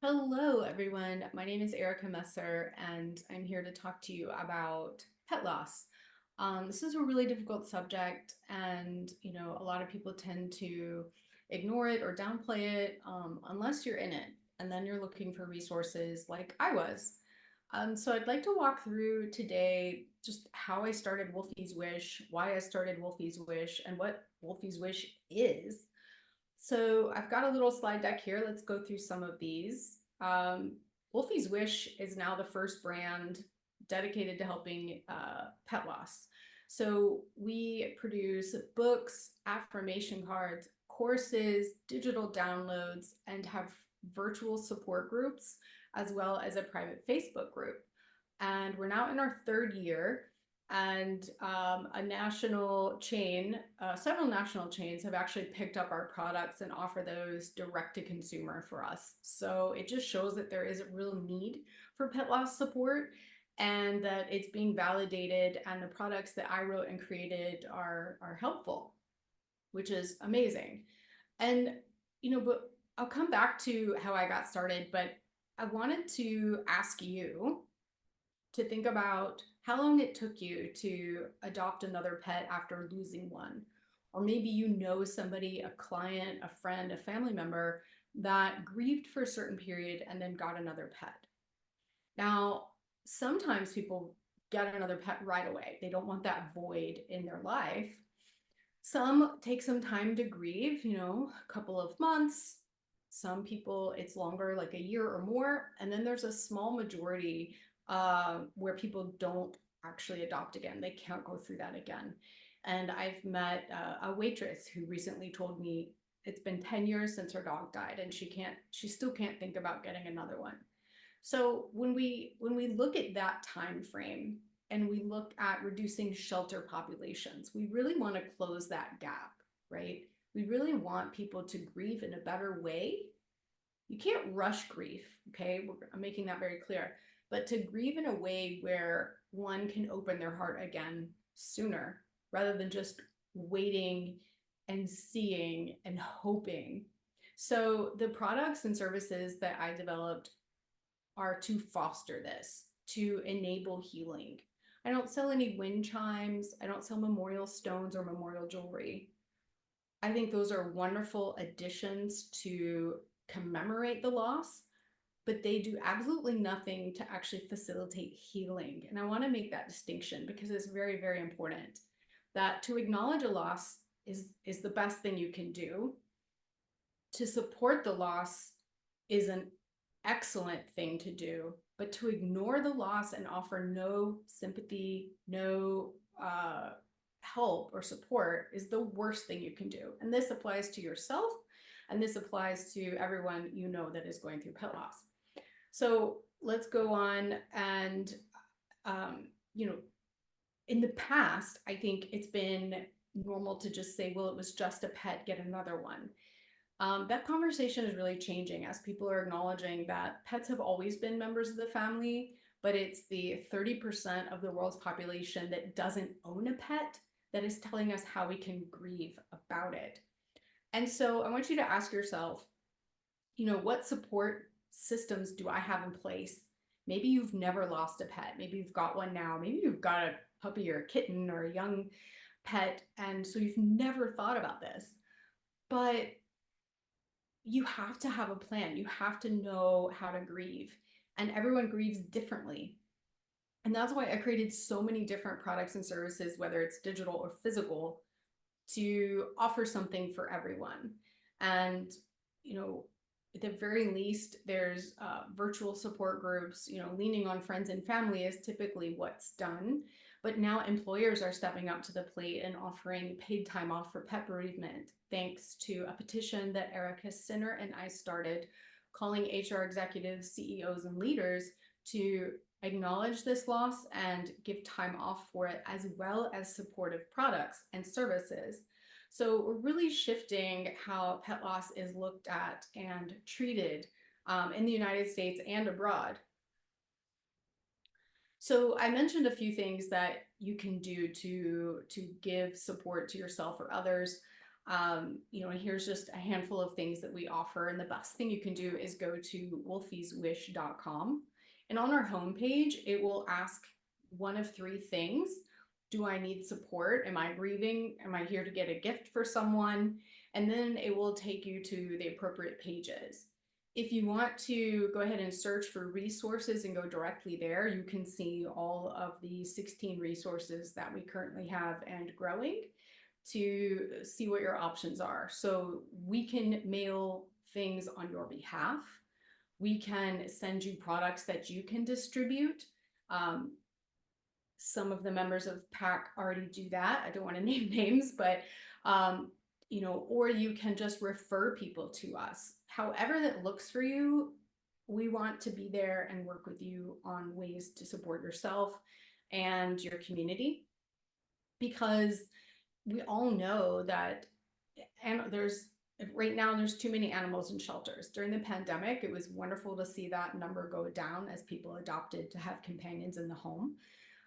Hello, everyone. My name is Erica Messer, and I'm here to talk to you about pet loss. This is a really difficult subject, and a lot of people tend to ignore it or downplay it unless you're in it, and then you're looking for resources like I was. So I'd like to walk through today just how I started Wolfie's Wish, why I started Wolfie's Wish, and what Wolfie's Wish is. So I've got a little slide deck here. Let's go through some of these. Wolfie's Wish is now the first brand dedicated to helping pet loss. So we produce books, affirmation cards, courses, digital downloads, and have virtual support groups, as well as a private Facebook group. And we're now in our third year, and a national chain, several national chains have actually picked up our products and offer those direct to consumer for us. So it just shows that there is a real need for pet loss support and that it's being validated, and the products that I wrote and created are helpful, which is amazing. And but I'll come back to how I got started, but I wanted to ask you to think about how long it took you to adopt another pet after losing one. Or maybe somebody, a client, a friend, a family member that grieved for a certain period and then got another pet. Now, sometimes people get another pet right away. They don't want that void in their life. Some take some time to grieve, a couple of months. Some people, it's longer, like a year or more. And then there's a small majority where people don't actually adopt again. They can't go through that again. And I've met a waitress who recently told me it's been 10 years since her dog died, and she still can't think about getting another one. So when we look at that time frame and we look at reducing shelter populations, we really want to close that gap, right? We really want people to grieve in a better way. You can't rush grief, okay? I'm making that very clear. But to grieve in a way where one can open their heart again sooner rather than just waiting and seeing and hoping. So the products and services that I developed are to foster this, to enable healing. I don't sell any wind chimes. I don't sell memorial stones or memorial jewelry. I think those are wonderful additions to commemorate the loss, but they do absolutely nothing to actually facilitate healing. And I want to make that distinction because it's very, very important that to acknowledge a loss is the best thing you can do. To support the loss is an excellent thing to do, but to ignore the loss and offer no sympathy, no help or support is the worst thing you can do. And this applies to yourself, and this applies to everyone that is going through pet loss. So let's go on. And um, you know, in the past, I think it's been normal to just say, well, it was just a pet, get another one. That conversation is really changing as people are acknowledging that pets have always been members of the family, but it's the 30% of the world's population that doesn't own a pet that is telling us how we can grieve about it. And so I want you to ask yourself, what support systems do I have in place? Maybe you've never lost a pet. Maybe you've got one now. Maybe you've got a puppy or a kitten or a young pet, and so you've never thought about this. But you have to have a plan. You have to know how to grieve, and everyone grieves differently. And that's why I created so many different products and services, whether it's digital or physical, to offer something for everyone. And, at the very least, there's virtual support groups, leaning on friends and family is typically what's done. But now employers are stepping up to the plate and offering paid time off for pet bereavement, thanks to a petition that Erica Sinner and I started, calling HR executives, CEOs, and leaders to acknowledge this loss and give time off for it, as well as supportive products and services. So we're really shifting how pet loss is looked at and treated in the United States and abroad. So I mentioned a few things that you can do to give support to yourself or others. Here's just a handful of things that we offer. And the best thing you can do is go to wolfieswish.com. And on our homepage, it will ask one of three things. Do I need support? Am I grieving? Am I here to get a gift for someone? And then it will take you to the appropriate pages. If you want to go ahead and search for resources and go directly there, you can see all of the 16 resources that we currently have and growing to see what your options are. So we can mail things on your behalf. We can send you products that you can distribute. Um, some of the members of PAC already do that. I don't want to name names, but or you can just refer people to us. However that looks for you, we want to be there and work with you on ways to support yourself and your community, because we all know that, and right now there's too many animals in shelters. During the pandemic, it was wonderful to see that number go down as people adopted to have companions in the home.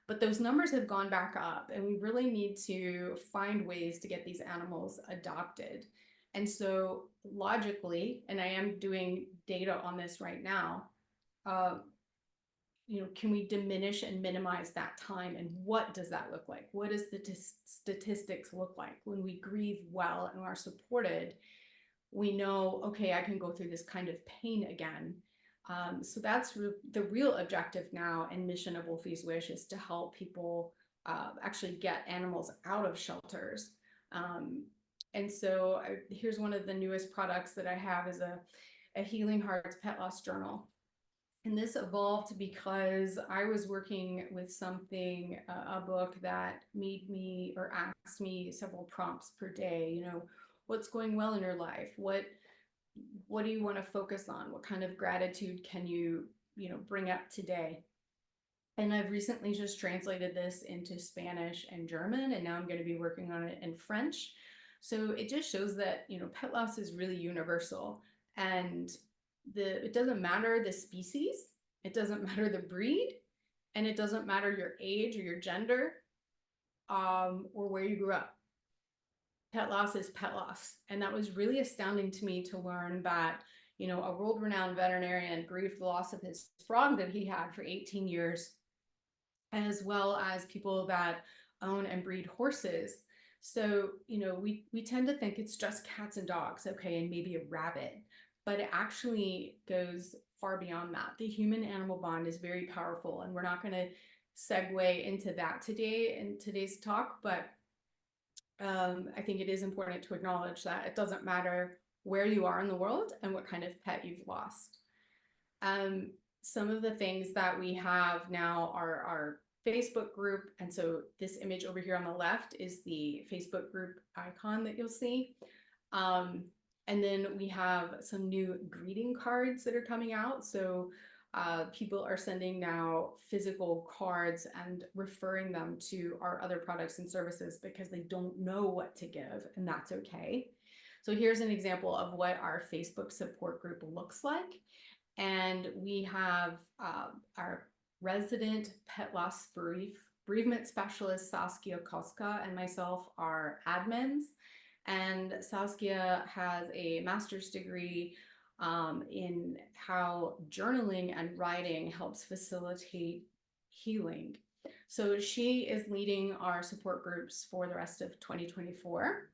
But those numbers have gone back up, and we really need to find ways to get these animals adopted. And so logically, and I am doing data on this right now, uh, can we diminish and minimize that time? And what does that look like? What does the statistics look like? When we grieve well and are supported, we know, okay, I can go through this kind of pain again. So that's the real objective now and mission of Wolfie's Wish, is to help people actually get animals out of shelters. And so here's one of the newest products that I have, is a Healing Hearts Pet Loss Journal. And this evolved because I was working with something, a book that made me, or asked me, several prompts per day. What's going well in your life? What do you want to focus on? What kind of gratitude can you bring up today? And I've recently just translated this into Spanish and German, and now I'm going to be working on it in French. So it just shows that, pet loss is really universal, and it doesn't matter the species, it doesn't matter the breed, and it doesn't matter your age or your gender, or where you grew up. Pet loss is pet loss. And that was really astounding to me to learn that, a world-renowned veterinarian grieved the loss of his frog that he had for 18 years, as well as people that own and breed horses. So, we tend to think it's just cats and dogs, okay, and maybe a rabbit, but it actually goes far beyond that. The human-animal bond is very powerful, and we're not going to segue into that today in today's talk, but I think it is important to acknowledge that it doesn't matter where you are in the world and what kind of pet you've lost. Some of the things that we have now are our Facebook group. And so this image over here on the left is the Facebook group icon that you'll see. And then we have some new greeting cards that are coming out. So people are sending now physical cards and referring them to our other products and services because they don't know what to give, and that's okay. So here's an example of what our Facebook support group looks like. And we have our resident pet loss bereavement specialist, Saskia Koska, and myself are admins. And Saskia has a master's degree in how journaling and writing helps facilitate healing. So she is leading our support groups for the rest of 2024.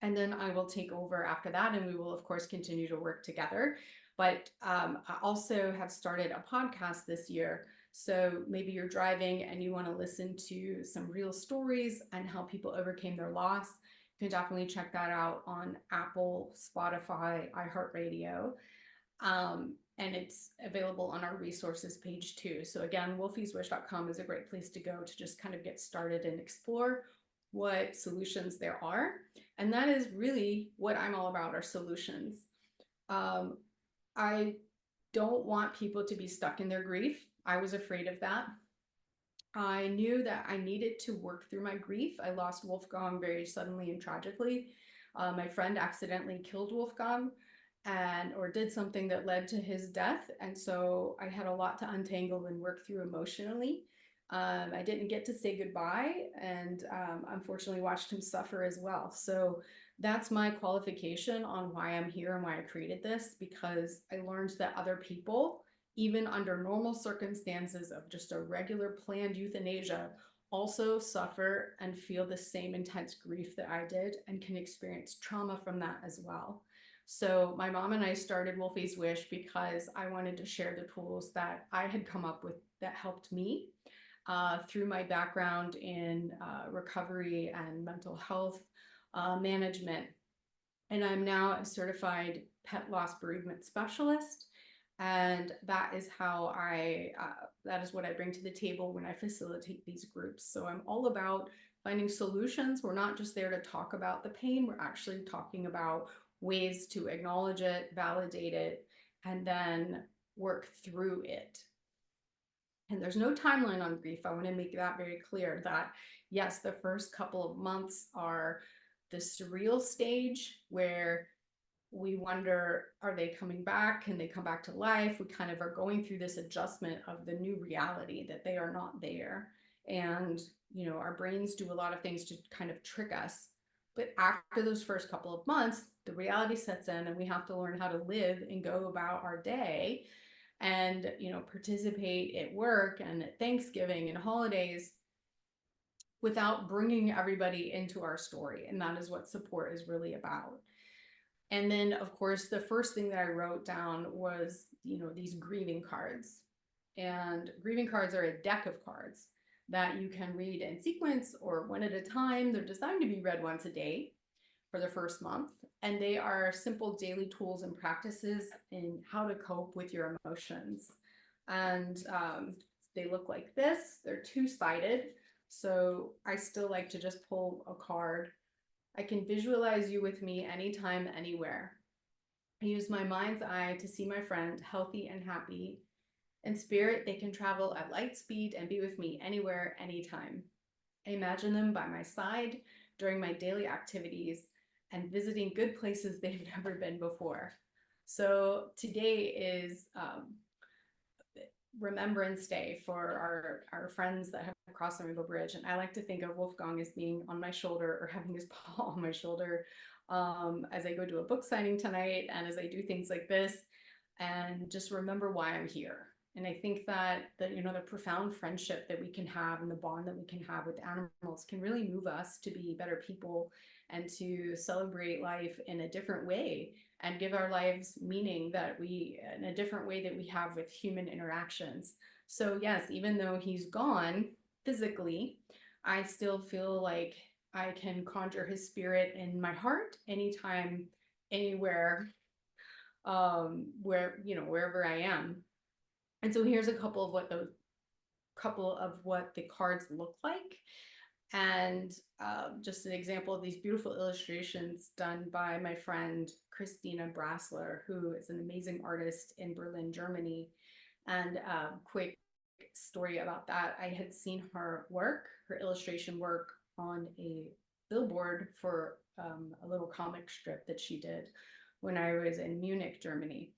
And then I will take over after that, and we will, of course, continue to work together. But I also have started a podcast this year. So maybe you're driving and you want to listen to some real stories and how people overcame their loss. You can definitely check that out on Apple, Spotify, iHeartRadio. And it's available on our resources page too. So again, wolfieswish.com is a great place to go to just kind of get started and explore what solutions there are. And that is really what I'm all about, are solutions. I don't want people to be stuck in their grief. I was afraid of that. I knew that I needed to work through my grief. I lost Wolfgang very suddenly and tragically. My friend accidentally killed Wolfgang or did something that led to his death. And so I had a lot to untangle and work through emotionally. I didn't get to say goodbye, and unfortunately watched him suffer as well. So That's my qualification on why I'm here and why I created this, because I learned that other people, even under normal circumstances of just a regular planned euthanasia, also suffer and feel the same intense grief that I did and can experience trauma from that as well. So my mom and I started Wolfie's Wish because I wanted to share the tools that I had come up with that helped me through my background in recovery and mental health management. And I'm now a certified pet loss bereavement specialist. And that is how that is what I bring to the table when I facilitate these groups. So I'm all about finding solutions. We're not just there to talk about the pain, we're actually talking about ways to acknowledge it, validate it, and then work through it. And there's no timeline on grief. I want to make that very clear that yes, the first couple of months are the surreal stage where we wonder, are they coming back? Can they come back to life? We kind of are going through this adjustment of the new reality that they are not there. And, our brains do a lot of things to kind of trick us. But after those first couple of months, the reality sets in and we have to learn how to live and go about our day and, participate at work and at Thanksgiving and holidays without bringing everybody into our story. And that is what support is really about. And then, of course, the first thing that I wrote down was, these grieving cards. And grieving cards are a deck of cards that you can read in sequence or one at a time. They're designed to be read once a day for the first month. And they are simple daily tools and practices in how to cope with your emotions. And they look like this. They're two-sided. So I still like to just pull a card. I can visualize you with me anytime, anywhere. I use my mind's eye to see my friend healthy and happy. In spirit, they can travel at light speed and be with me anywhere, anytime. I imagine them by my side during my daily activities and visiting good places they've never been before. So today is Remembrance Day for our friends that have crossed the Rainbow Bridge. And I like to think of Wolfgang as being on my shoulder or having his paw on my shoulder as I go to a book signing tonight and as I do things like this, and just remember why I'm here. And I think that the profound friendship that we can have and the bond that we can have with animals can really move us to be better people and to celebrate life in a different way and give our lives meaning in a different way that we have with human interactions. So yes, even though he's gone physically, I still feel like I can conjure his spirit in my heart anytime, anywhere, wherever I am. And so here's a couple of what the cards look like. And just an example of these beautiful illustrations done by my friend Christina Brassler, who is an amazing artist in Berlin, Germany. And quick story about that, I had seen her illustration work on a billboard for a little comic strip that she did when I was in Munich, Germany.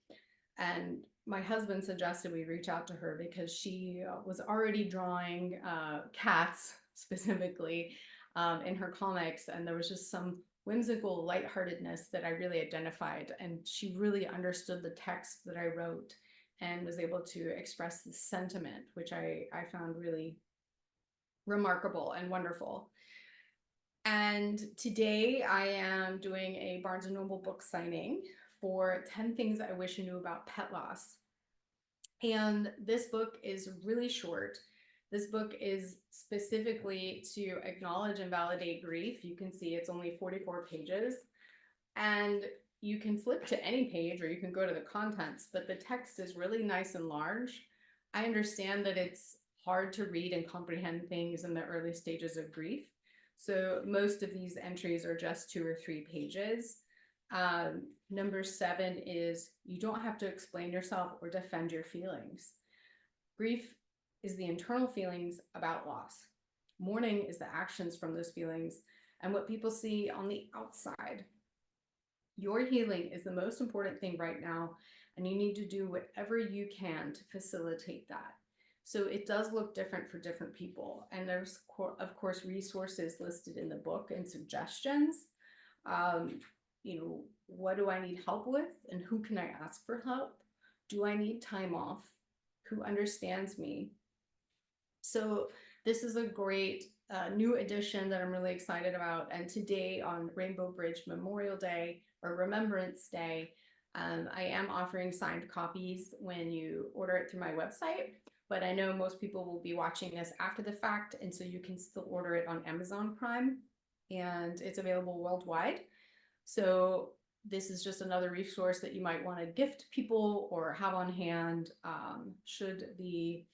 And my husband suggested we reach out to her because she was already drawing cats specifically in her comics, and there was just some whimsical lightheartedness that I really identified, and she really understood the text that I wrote and was able to express the sentiment, which I found really remarkable and wonderful. And today I am doing a Barnes & Noble book signing for 10 Things I Wish I Knew About Pet Loss. And this book is really short. This book is specifically to acknowledge and validate grief. You can see it's only 44 pages. And you can flip to any page or you can go to the contents, but the text is really nice and large. I understand that it's hard to read and comprehend things in the early stages of grief. So most of these entries are just 2 or 3 pages. Number 7 is you don't have to explain yourself or defend your feelings. Grief is the internal feelings about loss. Mourning is the actions from those feelings and what people see on the outside. Your healing is the most important thing right now, and you need to do whatever you can to facilitate that. So it does look different for different people. And there's, of course, resources listed in the book and suggestions. What do I need help with and who can I ask for help? Do I need time off? Who understands me? So this is a great new addition that I'm really excited about. And today on Rainbow Bridge Memorial Day or Remembrance Day, I am offering signed copies when you order it through my website. But I know most people will be watching this after the fact, and so you can still order it on Amazon Prime, and it's available worldwide. So this is just another resource that you might want to gift people or have on hand should the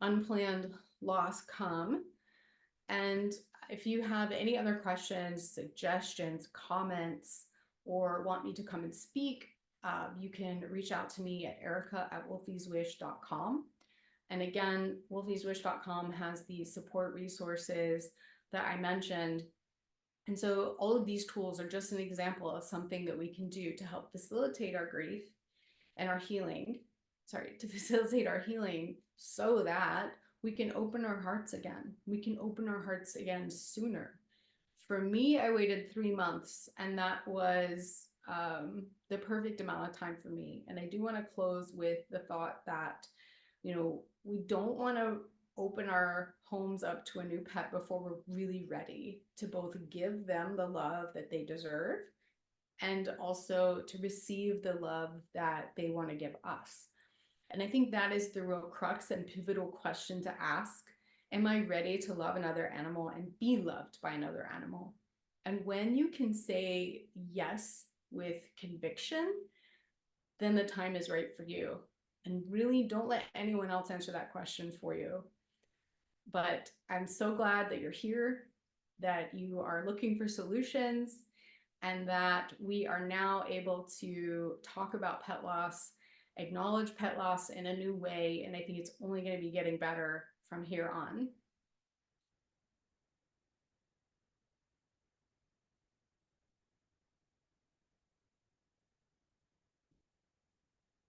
unplanned loss come. And if you have any other questions, suggestions, comments, or want me to come and speak, you can reach out to me at erica@wolfieswish.com. And again, wolfieswish.com has the support resources that I mentioned. And so all of these tools are just an example of something that we can do to help facilitate our grief and our healing, to facilitate our healing so that we can open our hearts again. We can open our hearts again sooner. For me, I waited 3 months, and that was the perfect amount of time for me. And I do want to close with the thought that, we don't want to open our homes up to a new pet before we're really ready to both give them the love that they deserve and also to receive the love that they want to give us. And I think that is the real crux and pivotal question to ask. Am I ready to love another animal and be loved by another animal? And when you can say yes with conviction, then the time is right for you. And really don't let anyone else answer that question for you. But I'm so glad that you're here, that you are looking for solutions, and that we are now able to talk about pet loss, acknowledge pet loss in a new way. And I think it's only going to be getting better from here on.